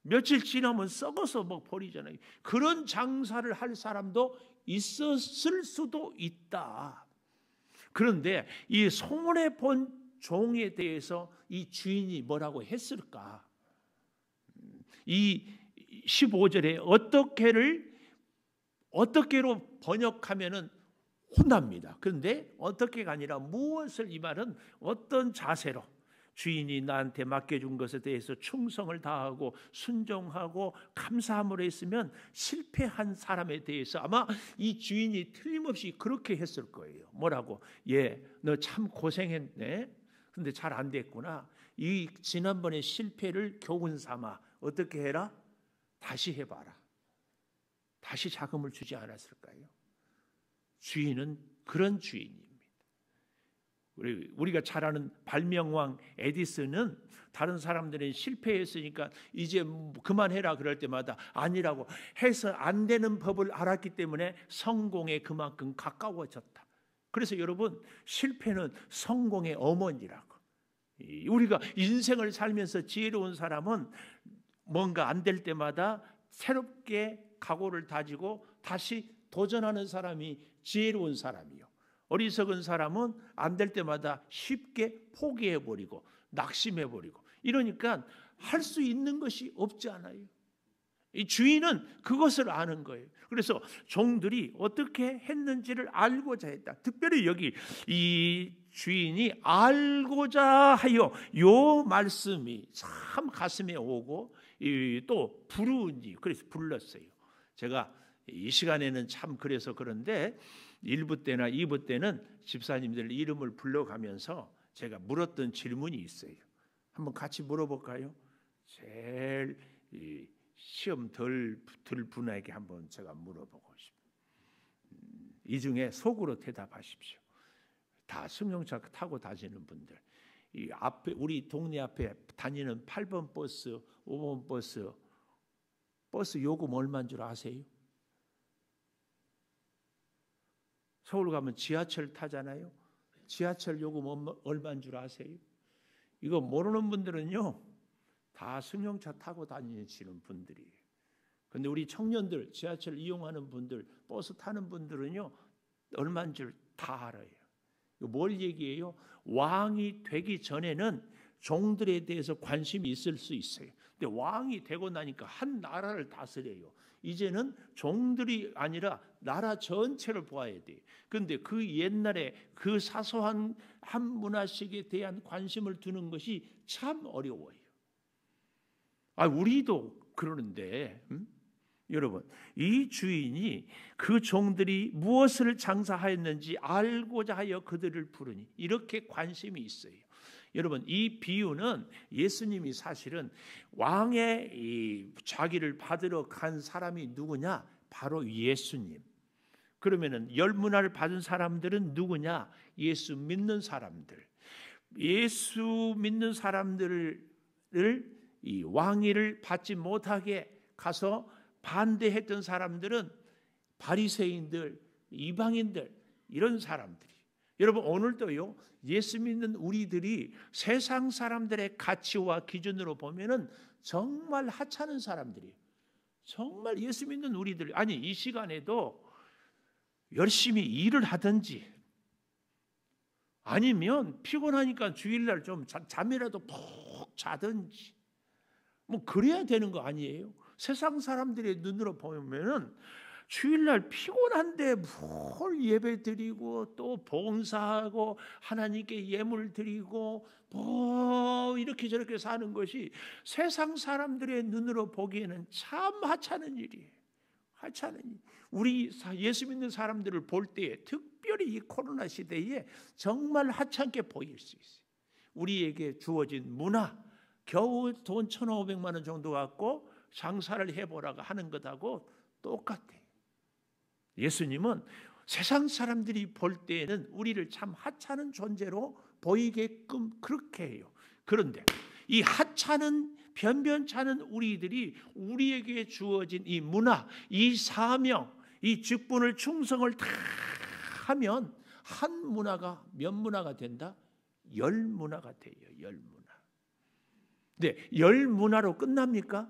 며칠 지나면 썩어서 막 버리잖아요. 그런 장사를 할 사람도 있었을 수도 있다. 그런데 이 손해 본 종에 대해서 이 주인이 뭐라고 했을까? 이 15절에 어떻게로 번역하면은 혼납니다. 그런데 어떻게가 아니라 무엇을, 이 말은 어떤 자세로 주인이 나한테 맡겨준 것에 대해서 충성을 다하고 순종하고 감사함으로 했으면 실패한 사람에 대해서 아마 이 주인이 틀림없이 그렇게 했을 거예요. 뭐라고? 너 참 고생했네. 근데 잘 안 됐구나. 이 지난번에 실패를 교훈 삼아 어떻게 해라? 다시 해봐라. 다시 자금을 주지 않았을까요? 주인은 그런 주인입니다. 우리가 잘 아는 발명왕 에디슨은 다른 사람들은 실패했으니까 이제 그만해라 그럴 때마다 아니라고 해서 안 되는 법을 알았기 때문에 성공에 그만큼 가까워졌다. 그래서 여러분, 실패는 성공의 어머니라고. 우리가 인생을 살면서 지혜로운 사람은 뭔가 안 될 때마다 새롭게 각오를 다지고 다시 도전하는 사람이 지혜로운 사람이요. 어리석은 사람은 안 될 때마다 쉽게 포기해버리고 낙심해버리고 이러니까 할 수 있는 것이 없지 않아요. 이 주인은 그것을 아는 거예요. 그래서 종들이 어떻게 했는지를 알고자 했다. 특별히 여기 이 주인이 알고자 하여 요 말씀이 참 가슴에 오고 또 부르니 그래서 불렀어요. 제가 이 시간에는 참 그래서 그런데 1부 때나 2부 때는 집사님들 이름을 불러가면서 제가 물었던 질문이 있어요. 한번 같이 물어볼까요? 제일 시험 덜 분에게 한번 제가 물어보고 싶어요. 이 중에 속으로 대답하십시오. 다 승용차 타고 다니는 분들, 이 앞에 우리 동네 앞에 다니는 8번 버스, 5번 버스 요금 얼마인 줄 아세요? 서울 가면 지하철 타잖아요. 지하철 요금 얼마인 줄 아세요? 이거 모르는 분들은요, 다 승용차 타고 다니시는 분들이에요. 근데 우리 청년들, 지하철 이용하는 분들, 버스 타는 분들은요, 얼마인 줄 다 알아요. 이거 뭘 얘기해요? 왕이 되기 전에는 종들에 대해서 관심이 있을 수 있어요. 근데 왕이 되고 나니까 한 나라를 다스려요. 이제는 종들이 아니라 나라 전체를 보아야 돼요. 그런데 그 옛날에 그 사소한 한 문화식에 대한 관심을 두는 것이 참 어려워요. 우리도 그러는데 여러분, 이 주인이 그 종들이 무엇을 장사하였는지 알고자 하여 그들을 부르니 이렇게 관심이 있어요. 여러분, 이 비유는 예수님이 사실은 왕의 이 자기를 받으러 간 사람이 누구냐? 바로 예수님. 그러면은 열문화를 받은 사람들은 누구냐? 예수 믿는 사람들. 예수 믿는 사람들을 이 왕위를 받지 못하게 가서 반대했던 사람들은 바리새인들, 이방인들, 이런 사람들이. 여러분, 오늘도요, 예수 믿는 우리들이 세상 사람들의 가치와 기준으로 보면은 정말 하찮은 사람들이에요. 정말 예수 믿는 우리들, 아니 이 시간에도 열심히 일을 하든지 아니면 피곤하니까 주일날 좀 잠이라도 푹 자든지 뭐 그래야 되는 거 아니에요? 세상 사람들의 눈으로 보면은 주일날 피곤한데 뭘 예배 드리고 또 봉사하고 하나님께 예물 드리고 뭐 이렇게 저렇게 사는 것이 세상 사람들의 눈으로 보기에는 참 하찮은 일이에요. 하찮은 일. 우리 예수 믿는 사람들을 볼 때에 특별히 이 코로나 시대에 정말 하찮게 보일 수 있어요. 우리에게 주어진 문화, 겨우 돈 1,500만 원 정도 갖고 장사를 해보라고 하는 것하고 똑같아요. 예수님은 세상 사람들이 볼 때에는 우리를 참 하찮은 존재로 보이게끔 그렇게 해요. 그런데 이 하찮은 변변찮은 우리들이 우리에게 주어진 이 문화, 이 사명, 이 직분을 충성을 다 하면 한 문화가 몇 문화가 된다? 10문화가 돼요. 10문화. 근데 10문화로 끝납니까?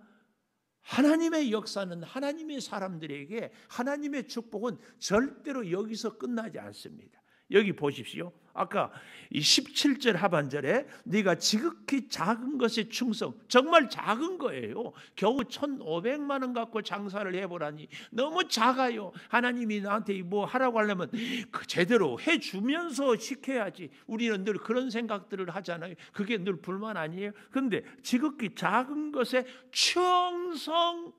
하나님의 역사는 하나님의 사람들에게 하나님의 축복은 절대로 여기서 끝나지 않습니다. 여기 보십시오. 아까 이 17절 하반절에 네가 지극히 작은 것에 충성, 정말 작은 거예요. 겨우 1,500만 원 갖고 장사를 해보라니 너무 작아요. 하나님이 나한테 뭐 하라고 하려면 제대로 해주면서 시켜야지. 우리는 늘 그런 생각들을 하잖아요. 그게 늘 불만 아니에요. 그런데 지극히 작은 것에 충성.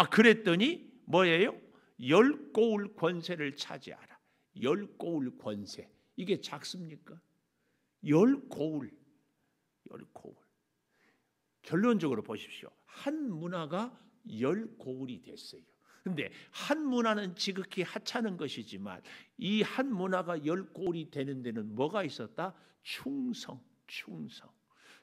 그랬더니 뭐예요? 10고울 권세를 차지하라. 10고울 권세. 이게 작습니까? 10고울. 결론적으로 보십시오. 한 문화가 10고울이 됐어요. 그런데 한 문화는 지극히 하찮은 것이지만 이 한 문화가 10고울이 되는 데는 뭐가 있었다? 충성.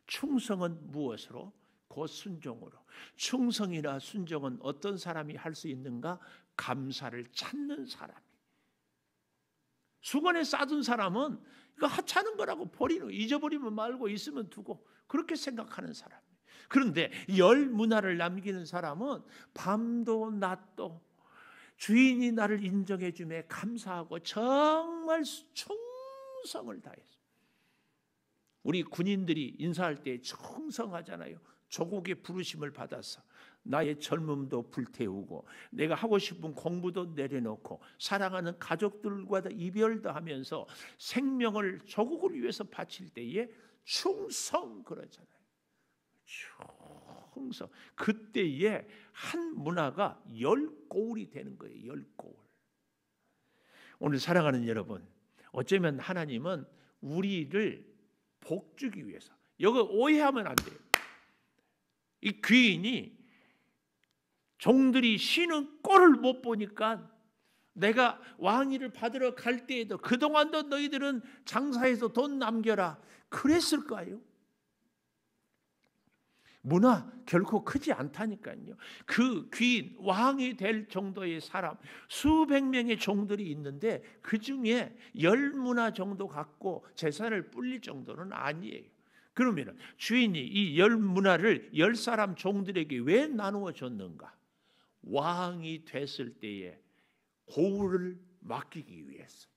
충성은 무엇으로? 곧 순종으로. 충성이나 순종은 어떤 사람이 할 수 있는가? 감사를 찾는 사람이. 수건에 싸둔 사람은 이거 하찮은 거라고 버리는, 잊어버리면 말고 있으면 두고 그렇게 생각하는 사람. 그런데 10문화를 남기는 사람은 밤도 낮도 주인이 나를 인정해 주매 감사하고 정말 충성을 다해서. 우리 군인들이 인사할 때 충성하잖아요. 조국의 부르심을 받아서 나의 젊음도 불태우고 내가 하고 싶은 공부도 내려놓고 사랑하는 가족들과 이별도 하면서 생명을 조국을 위해서 바칠 때에 충성 그러잖아요. 풍성. 그때에 한 문화가 10고울이 되는 거예요. 10고울. 오늘 사랑하는 여러분, 어쩌면 하나님은 우리를 복주기 위해서, 이거 오해하면 안 돼요. 이 귀인이 종들이 쉬는 꼴을 못 보니까 내가 왕위를 받으러 갈 때에도 그동안도 너희들은 장사해서 돈 남겨라 그랬을까요? 문화 결코 크지 않다니까요. 그 귀인, 왕이 될 정도의 사람, 수백 명의 종들이 있는데 그 중에 10문화 정도 갖고 재산을 불릴 정도는 아니에요. 그러면 주인이 이 10문화를 10사람 종들에게 왜 나누어 줬는가? 왕이 됐을 때에 고울을 맡기기 위해서.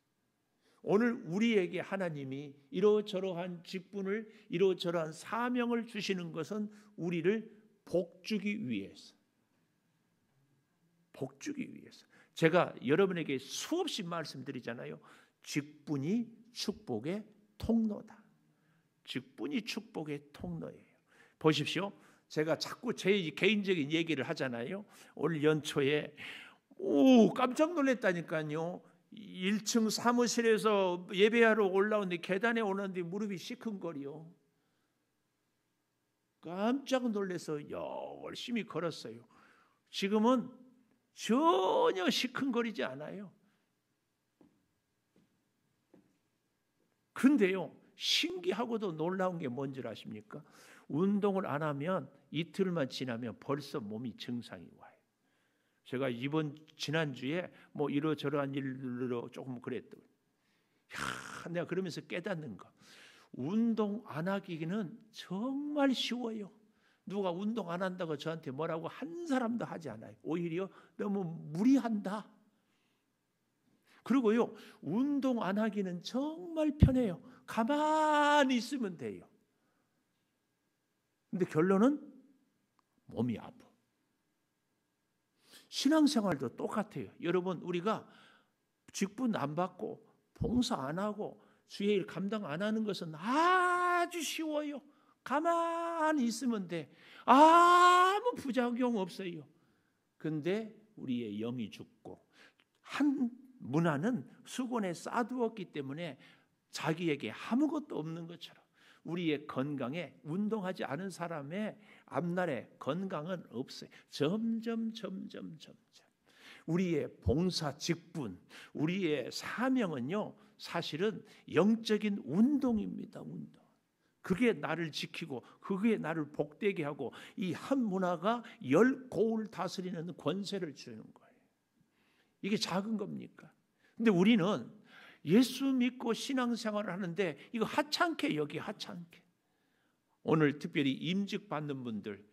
오늘 우리에게 하나님이 이러저러한 직분을, 이러저러한 사명을 주시는 것은 우리를 복주기 위해서. 복주기 위해서. 제가 여러분에게 수없이 말씀드리잖아요. 직분이 축복의 통로다. 직분이 축복의 통로예요. 보십시오. 제가 자꾸 제 개인적인 얘기를 하잖아요. 올 연초에 깜짝 놀랐다니까요. 1층 사무실에서 예배하러 올라오는데 계단에 오는데 무릎이 시큰거려. 깜짝 놀라서 열심히 걸었어요. 지금은 전혀 시큰거리지 않아요. 근데요, 신기하고도 놀라운 게 뭔지 아십니까? 운동을 안 하면 이틀만 지나면 벌써 몸이 증상이 와요. 제가 지난주에 뭐 이러저러한 일로 조금 그랬더니 내가 그러면서 깨닫는 거, 운동 안 하기는 정말 쉬워요. 누가 운동 안 한다고 저한테 뭐라고 한 사람도 하지 않아요. 오히려 너무 무리한다. 그리고요, 운동 안 하기는 정말 편해요. 가만히 있으면 돼요. 근데 결론은 몸이 아파. 신앙생활도 똑같아요. 여러분, 우리가 직분 안 받고 봉사 안 하고 주의 일 감당 안 하는 것은 아주 쉬워요. 가만히 있으면 돼. 아무 부작용 없어요. 근데 우리의 영이 죽고, 한 문화는 수건에 싸두었기 때문에 자기에게 아무것도 없는 것처럼 우리의 건강에, 운동하지 않은 사람의 앞날에 건강은 없어요. 점점 우리의 봉사 직분, 우리의 사명은요, 사실은 영적인 운동입니다. 운동. 그게 나를 지키고 그게 나를 복되게 하고 이 한 문화가 10고을 다스리는 권세를 주는 거예요. 이게 작은 겁니까? 근데 우리는 예수 믿고 신앙생활을 하는데 이거 하찮게 여기 하찮게. 오늘 특별히 임직 받는 분들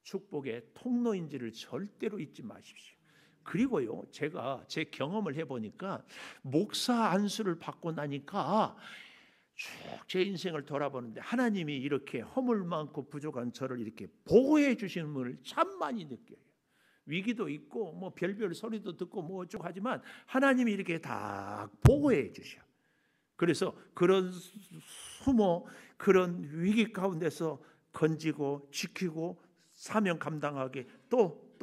축복의 통로인지를 절대로 잊지 마십시오. 그리고요, 제가 제 경험을 해보니까 목사 안수를 받고 나니까 쭉 제 인생을 돌아보는데 하나님이 이렇게 허물 많고 부족한 저를 이렇게 보호해 주시는 분을 참 많이 느껴요. 위기도 있고 뭐 별별 소리도 듣고 뭐 어쩌고 하지만 하나님이 이렇게 다 보호해 주셔. 그래서 그런 수모, 그런 위기 가운데서 건지고 지키고 사명 감당하게 또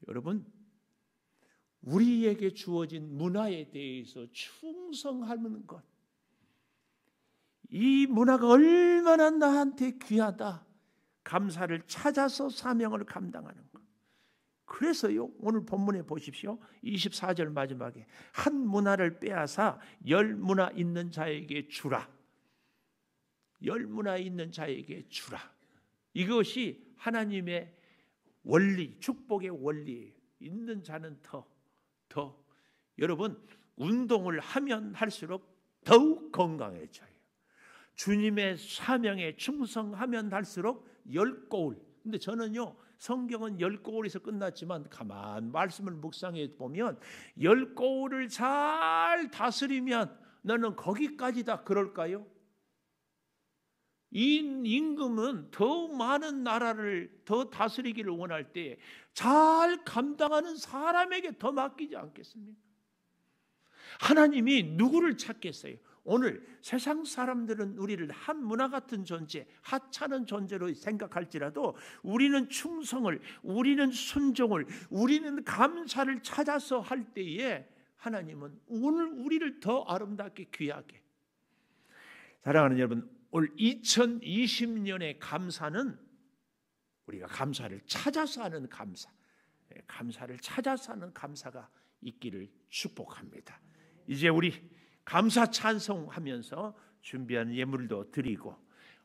여러분, 우리에게 주어진 문화에 대해서 충성하는 것, 이 문화가 얼마나 나한테 귀하다, 감사를 찾아서 사명을 감당하는 것. 그래서요, 오늘 본문에 보십시오. 24절 마지막에 한 문화를 빼앗아 10문화 있는 자에게 주라. 10문화 있는 자에게 주라. 이것이 하나님의 원리, 축복의 원리예요. 있는 자는 더. 여러분, 운동을 하면 할수록 더욱 건강해져요. 주님의 사명에 충성하면 할수록 10고울. 근데 저는요, 성경은 10고울에서 끝났지만 가만 말씀을 묵상해 보면 10고울을 잘 다스리면 너는 거기까지다 그럴까요? 이 임금은 더 많은 나라를 더 다스리기를 원할 때 잘 감당하는 사람에게 더 맡기지 않겠습니까? 하나님이 누구를 찾겠어요? 오늘 세상 사람들은 우리를 한 문화 같은 존재, 하찮은 존재로 생각할지라도 우리는 충성을, 우리는 순종을, 우리는 감사를 찾아서 할 때에 하나님은 오늘 우리를 더 아름답게 귀하게. 사랑하는 여러분, 올 2020년의 감사는 우리가 감사를 찾아서 하는 감사, 감사를 찾아서 하는 감사가 있기를 축복합니다. 이제 우리 감사 찬송하면서 준비한 예물도 드리고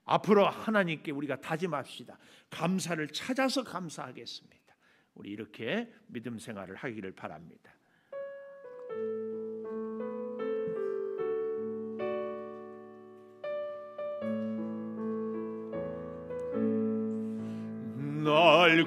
앞으로 하나님께 우리가 다짐합시다. 감사를 찾아서 감사하겠습니다. 우리 이렇게 믿음 생활을 하기를 바랍니다. 날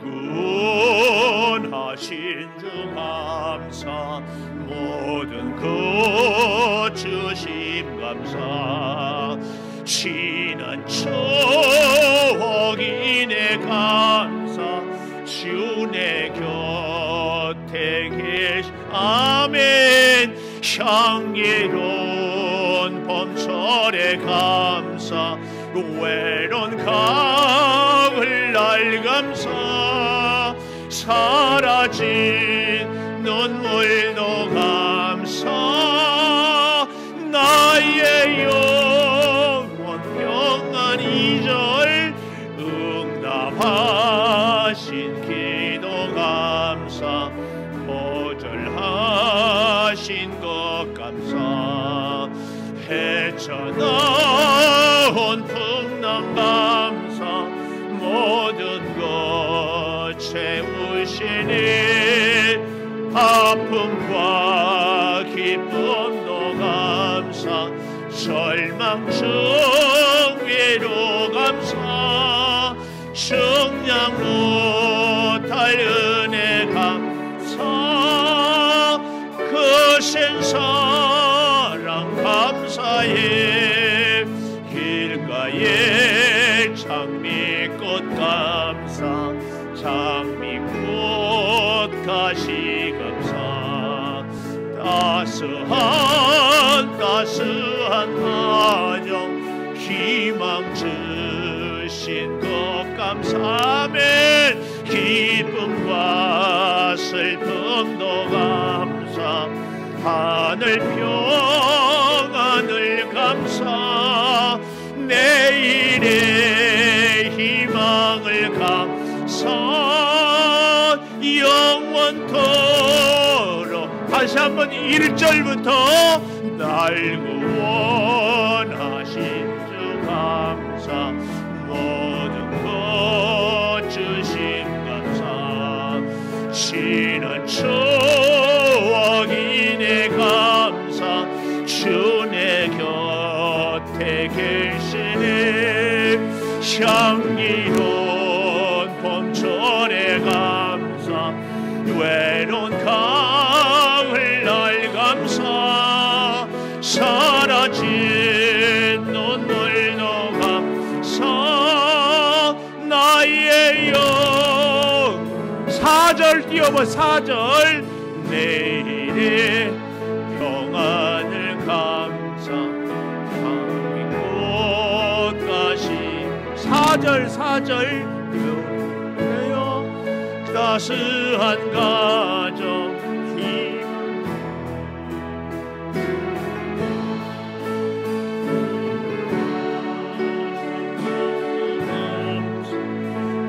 구원하신 주 감사, 모든 것 주심 감사, 지난 추억이 내 감사, 주 내 곁에 계시. 아멘. 향기로운 봄철의 감사, 외로운 가을날 감사, 사라진 눈물도 감사, 나의 영혼 평안 이절 응답하신 기도 감사, 거절하신 것 감사, 헤쳐나온 풍랑 감사, 모든 것 채우시니 아픔과 기쁨도 감사, 절망 중위로 감사, 측량 못할 은혜 감사, 크신 사랑 감사해, 길가에 장미꽃 감사, 장미꽃 가시 감사, 따스한 안녕 희망 주신 것 감사. 아멘. 기쁨과 슬픔도 감사, 하늘 평안을 감사, 내일의 희망을 감사, 영원토록. 다시 한번 1절부터 날 구원하신 주 감사, 모든 것 주신 감사, 지난 추억이 내 감사, 주 내 곁에 계시네, 향기로운 봄철의 감사, 외로운 가을날 감사, 사라진 눈물도 감사, 나의 영. 4절 띄워봐. 4절. 내일의 평안을 감사, 장미꽃 가시. 4절 따스한 가정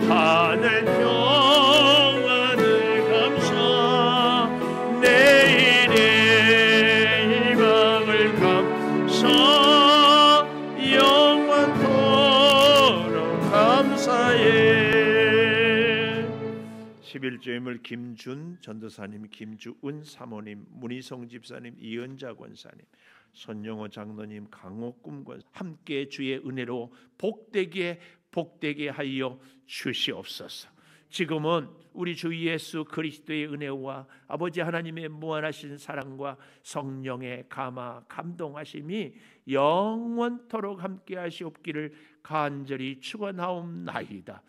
하늘 평안을 감사, 내일의 희망을 감사, 영원토록 감사해. 11조임을 김준 전도사님, 김주은 사모님, 문희성 집사님, 이은자 권사님, 손영호 장로님, 강옥꿈 권 함께 주의 은혜로 복되게 하여 주시옵소서. 지금은 우리 주 예수 그리스도의 은혜와 아버지 하나님의 무한하신 사랑과 성령의 감동하심이 영원토록 함께 하시옵기를 간절히 축원하옵나이다.